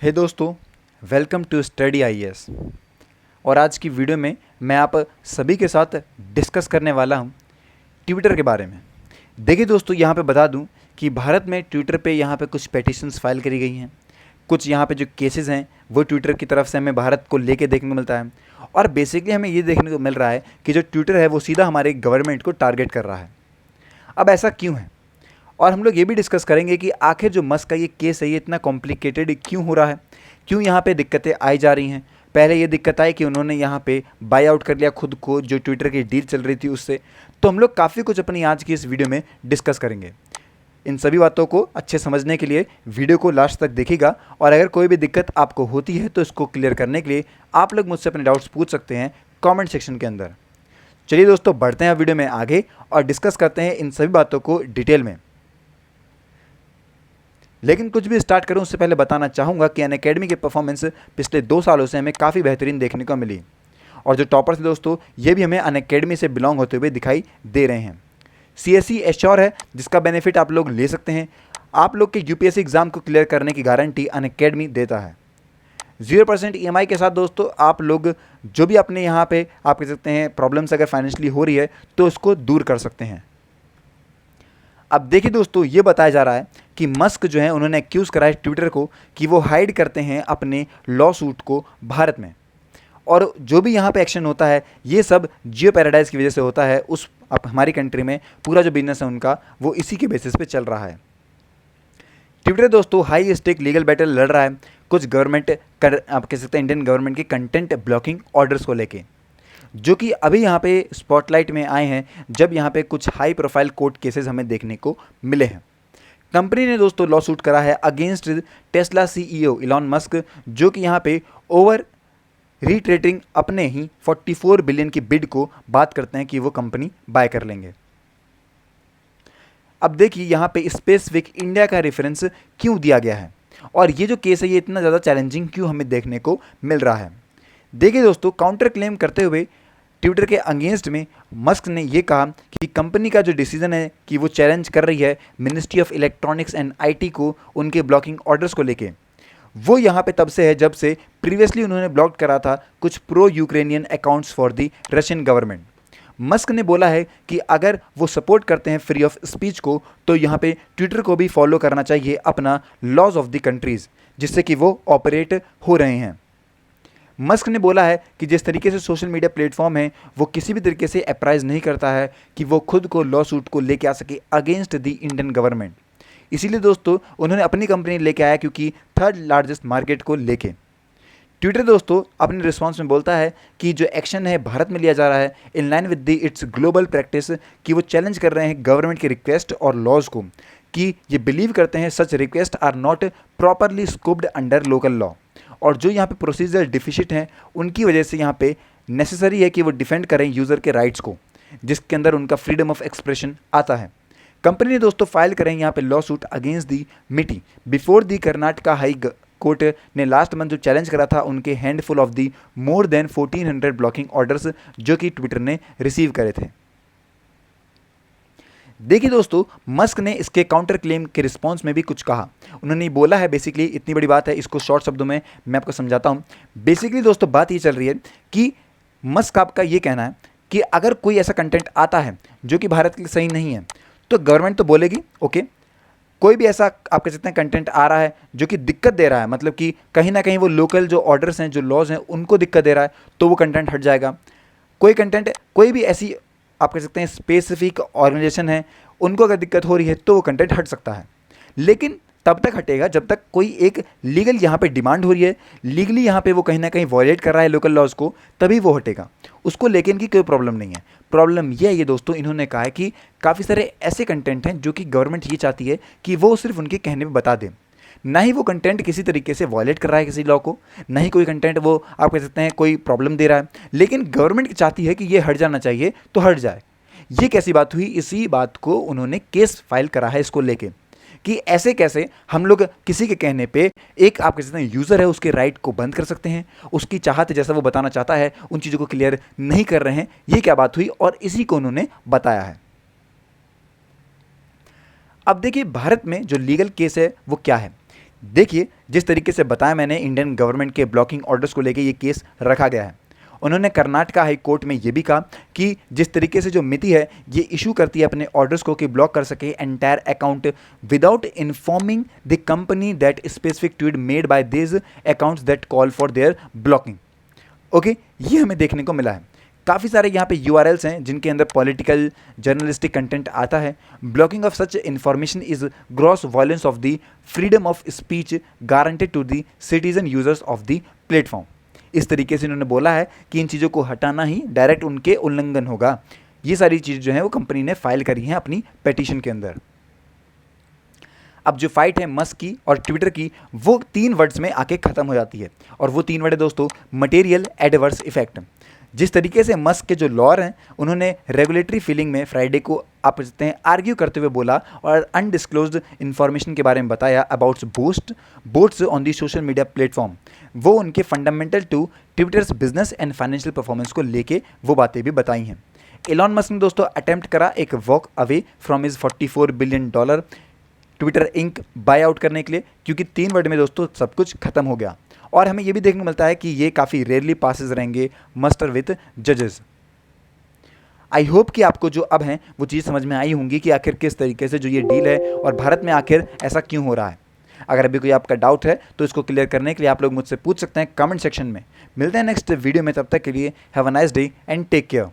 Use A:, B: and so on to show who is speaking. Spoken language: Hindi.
A: हे दोस्तों, वेलकम टू स्टडी आईएएस। और आज की वीडियो में मैं आप सभी के साथ डिस्कस करने वाला हूं ट्विटर के बारे में। देखिए दोस्तों, यहां पे बता दूं कि भारत में ट्विटर पे यहां पे कुछ पेटिशंस फाइल करी गई हैं। कुछ यहां पे जो केसेस हैं वो ट्विटर की तरफ से हमें भारत को लेके देखने को मिलता है। और बेसिकली हमें ये देखने को मिल रहा है कि जो ट्विटर है वो सीधा हमारे गवर्नमेंट को टारगेट कर रहा है। अब ऐसा क्यों है, और हम लोग ये भी डिस्कस करेंगे कि आखिर जो मस्क का ये केस है ये इतना कॉम्प्लिकेटेड क्यों हो रहा है, क्यों यहाँ पे दिक्कतें आई जा रही हैं। पहले ये दिक्कत आई कि उन्होंने यहाँ पे बाय आउट कर लिया खुद को, जो ट्विटर की डील चल रही थी उससे। तो हम लोग काफ़ी कुछ अपनी आज की इस वीडियो में डिस्कस करेंगे। इन सभी बातों को अच्छे समझने के लिए वीडियो को लास्ट तक देखिएगा, और अगर कोई भी दिक्कत आपको होती है तो इसको क्लियर करने के लिए आप लोग मुझसे अपने डाउट्स पूछ सकते हैं कमेंट सेक्शन के अंदर। चलिए दोस्तों, बढ़ते हैं वीडियो में आगे और डिस्कस करते हैं इन सभी बातों को डिटेल में। लेकिन कुछ भी स्टार्ट करूं उससे पहले बताना चाहूँगा कि अनअकैडमी की परफॉर्मेंस पिछले 2 सालों से हमें काफ़ी बेहतरीन देखने को मिली, और जो टॉपर्स थे दोस्तों ये भी हमें अनअकैडमी से बिलोंग होते हुए दिखाई दे रहे हैं। CSE एश्योर है, जिसका बेनिफिट आप लोग ले सकते हैं। आप लोग के UPSC एग्जाम को क्लियर करने की गारंटी अनअकैडमी देता है। 0% EMI के साथ दोस्तों आप लोग जो भी अपने यहाँ पे आप कह सकते हैं प्रॉब्लम्स अगर फाइनेंशियली हो रही है तो उसको दूर कर सकते हैं। अब देखिए दोस्तों, ये बताया जा रहा है कि मस्क जो है उन्होंने एक्यूज़ करा है ट्विटर को कि वो हाइड करते हैं अपने लॉ सूट को भारत में, और जो भी यहाँ पे एक्शन होता है ये सब जियो पैराडाइज की वजह से होता है। उस अब हमारी कंट्री में पूरा जो बिजनेस है उनका वो इसी के बेसिस पे चल रहा है। ट्विटर दोस्तों हाई स्टेक लीगल बैटल लड़ रहा है कुछ गवर्नमेंट आप कह सकते हैं इंडियन गवर्नमेंट के कंटेंट ब्लॉकिंग ऑर्डर्स को लेके, जो कि अभी यहाँ पे स्पॉटलाइट में आए हैं जब यहाँ पे कुछ हाई प्रोफाइल कोर्ट केसेस हमें देखने को मिले हैं। कंपनी ने दोस्तों लॉ सूट करा है against Tesla CEO Elon Musk, जो कि यहाँ पे ओवर रीट्रेटिंग अपने ही 44 बिलियन की बिड को बात करते हैं कि वो कंपनी बाय कर लेंगे। अब देखिए यहाँ पे स्पेसिफिक इंडिया का रेफरेंस क्यों दिया गया है, और ये जो केस है ये इतना ज़्यादा चैलेंजिंग क्यों हमें देखने को मिल रहा है। देखिए दोस्तों, काउंटर क्लेम करते हुए ट्विटर के अगेंस्ट में मस्क ने ये कहा कि कंपनी का जो डिसीजन है कि वो चैलेंज कर रही है ministry of electronics and IT को उनके ब्लॉकिंग ऑर्डर्स को लेके, वो यहाँ पे तब से है जब से प्रीवियसली उन्होंने ब्लॉक करा था कुछ pro Ukrainian accounts for the Russian government. Musk ने बोला है कि अगर वो सपोर्ट करते हैं फ्री ऑफ स्पीच को तो यहाँ पे ट्विटर को भी फॉलो करना चाहिए अपना लॉज ऑफ द कंट्रीज़ जिससे कि वो ऑपरेट हो रहे हैं। मस्क ने बोला है कि जिस तरीके से सोशल मीडिया प्लेटफॉर्म है वो किसी भी तरीके से अप्राइज नहीं करता है कि वो खुद को लॉ सूट को लेके आ सके अगेंस्ट द इंडियन गवर्नमेंट। इसीलिए दोस्तों उन्होंने अपनी कंपनी लेके आया क्योंकि 3rd लार्जेस्ट मार्केट को लेके। ट्विटर दोस्तों अपने रिस्पॉन्स में बोलता है कि जो एक्शन है भारत में लिया जा रहा है in line with the it's global practice, कि वो चैलेंज कर रहे हैं गवर्नमेंट के रिक्वेस्ट और लॉज को, कि ये बिलीव करते हैं such request are not properly scoped under local law, और जो यहाँ पे प्रोसीजर डिफिशिट हैं उनकी वजह से यहाँ पे नेसेसरी है कि वो डिफेंड करें यूज़र के राइट्स को, जिसके अंदर उनका फ्रीडम ऑफ एक्सप्रेशन आता है। कंपनी ने दोस्तों फाइल करें यहाँ पे लॉ सूट अगेंस्ट दी मिटी before the Karnataka high court ने लास्ट मंथ जो चैलेंज करा था उनके handful of the more than 1400 blocking orders जो कि ट्विटर ने रिसीव करे थे। देखिए दोस्तों, मस्क ने इसके काउंटर क्लेम के रिस्पांस में भी कुछ कहा। उन्होंने बोला है, बेसिकली इतनी बड़ी बात है, इसको शॉर्ट शब्दों में मैं आपको समझाता हूं। बेसिकली दोस्तों बात ये चल रही है कि मस्क आपका ये कहना है कि अगर कोई ऐसा कंटेंट आता है जो कि भारत के लिए सही नहीं है तो गवर्नमेंट तो बोलेगी ओके, कोई भी ऐसा आप कह सकते हैं कंटेंट आ रहा है जो कि दिक्कत दे रहा है, मतलब कि कहीं ना कहीं वो लोकल जो ऑर्डर्स हैं जो लॉज हैं उनको दिक्कत दे रहा है तो वो कंटेंट हट जाएगा। कोई कंटेंट कोई भी ऐसी आप कह सकते हैं स्पेसिफिक ऑर्गेनाइजेशन है उनको अगर दिक्कत हो रही है तो वो कंटेंट हट सकता है, लेकिन तब तक हटेगा जब तक कोई एक लीगल यहाँ पे डिमांड हो रही है, लीगली यहाँ पे वो कहीं ना कहीं वॉयलेट कर रहा है लोकल लॉज को, तभी वो हटेगा। उसको लेकिन इनकी कोई प्रॉब्लम नहीं है। प्रॉब्लम ये है ये दोस्तों, इन्होंने कहा है कि काफ़ी सारे ऐसे कंटेंट हैं जो कि गवर्नमेंट ये चाहती है कि वो सिर्फ उनके कहने में बता दें, ना ही वो कंटेंट किसी तरीके से वॉयलेट कर रहा है किसी लॉ को, ना ही कोई कंटेंट वो आप कह सकते हैं कोई प्रॉब्लम दे रहा है, लेकिन गवर्नमेंट चाहती है कि ये हट जाना चाहिए तो हट जाए। ये कैसी बात हुई? इसी बात को उन्होंने केस फाइल करा है इसको लेके कि ऐसे कैसे हम लोग किसी के कहने पे एक आप कह सकते हैं यूज़र है उसके राइट को बंद कर सकते हैं, उसकी चाहत जैसा वो बताना चाहता है उन चीज़ों को क्लियर नहीं कर रहे हैं। ये क्या बात हुई, और इसी को उन्होंने बताया है। अब देखिए भारत में जो लीगल केस है वो क्या है। देखिए, जिस तरीके से बताया मैंने, इंडियन गवर्नमेंट के ब्लॉकिंग ऑर्डर्स को लेके ये केस रखा गया है। उन्होंने कर्नाटका हाई कोर्ट में ये भी कहा कि जिस तरीके से जो मिति है ये इशू करती है अपने ऑर्डर्स को कि ब्लॉक कर सके entire account without informing the company that specific tweet made by this accounts that call for their blocking. Okay, ये हमें देखने को मिला है। काफ़ी सारे यहाँ पे URLs हैं जिनके अंदर पॉलिटिकल जर्नलिस्टिक कंटेंट आता है। Blocking of such information is gross violence of the freedom of speech guaranteed to the citizen users of the platform. इस तरीके से इन्होंने बोला है कि इन चीज़ों को हटाना ही डायरेक्ट उनके उल्लंघन होगा। ये सारी चीज़ जो है वो कंपनी ने फाइल करी हैं अपनी पेटिशन के अंदर। अब जो फाइट है मस्क की और ट्विटर की, वो 3 वर्ड्स में आके खत्म हो जाती है, और वो 3 वर्ड है दोस्तों, मटेरियल एडवर्स इफेक्ट। जिस तरीके से मस्क के जो लॉयर हैं उन्होंने रेगुलेटरी फीलिंग में फ्राइडे को आप सकते हैं आर्ग्यू करते हुए बोला और अनडिस्क्लोज्ड इन्फॉर्मेशन के बारे में बताया about boats on the social media platform. वो उनके fundamental to Twitters business and financial performance को लेके वो बातें भी बताई हैं। एलॉन मस्क ने दोस्तों अटेम्प्ट करा एक walk away from his $44 billion Twitter ink bye out करने के लिए, क्योंकि 3 वर्ड में दोस्तों सब कुछ खत्म हो गया। और हमें ये भी देखने को मिलता है कि ये काफ़ी रेयरली पासेस रहेंगे मस्टर विथ जजेस। आई होप कि आपको जो अब हैं वो चीज़ समझ में आई होंगी कि आखिर किस तरीके से जो ये डील है और भारत में आखिर ऐसा क्यों हो रहा है। अगर अभी कोई आपका डाउट है तो इसको क्लियर करने के लिए आप लोग मुझसे पूछ सकते हैं कमेंट सेक्शन में। मिलते हैं नेक्स्ट वीडियो में, तब तक के लिए have a nice day and take care.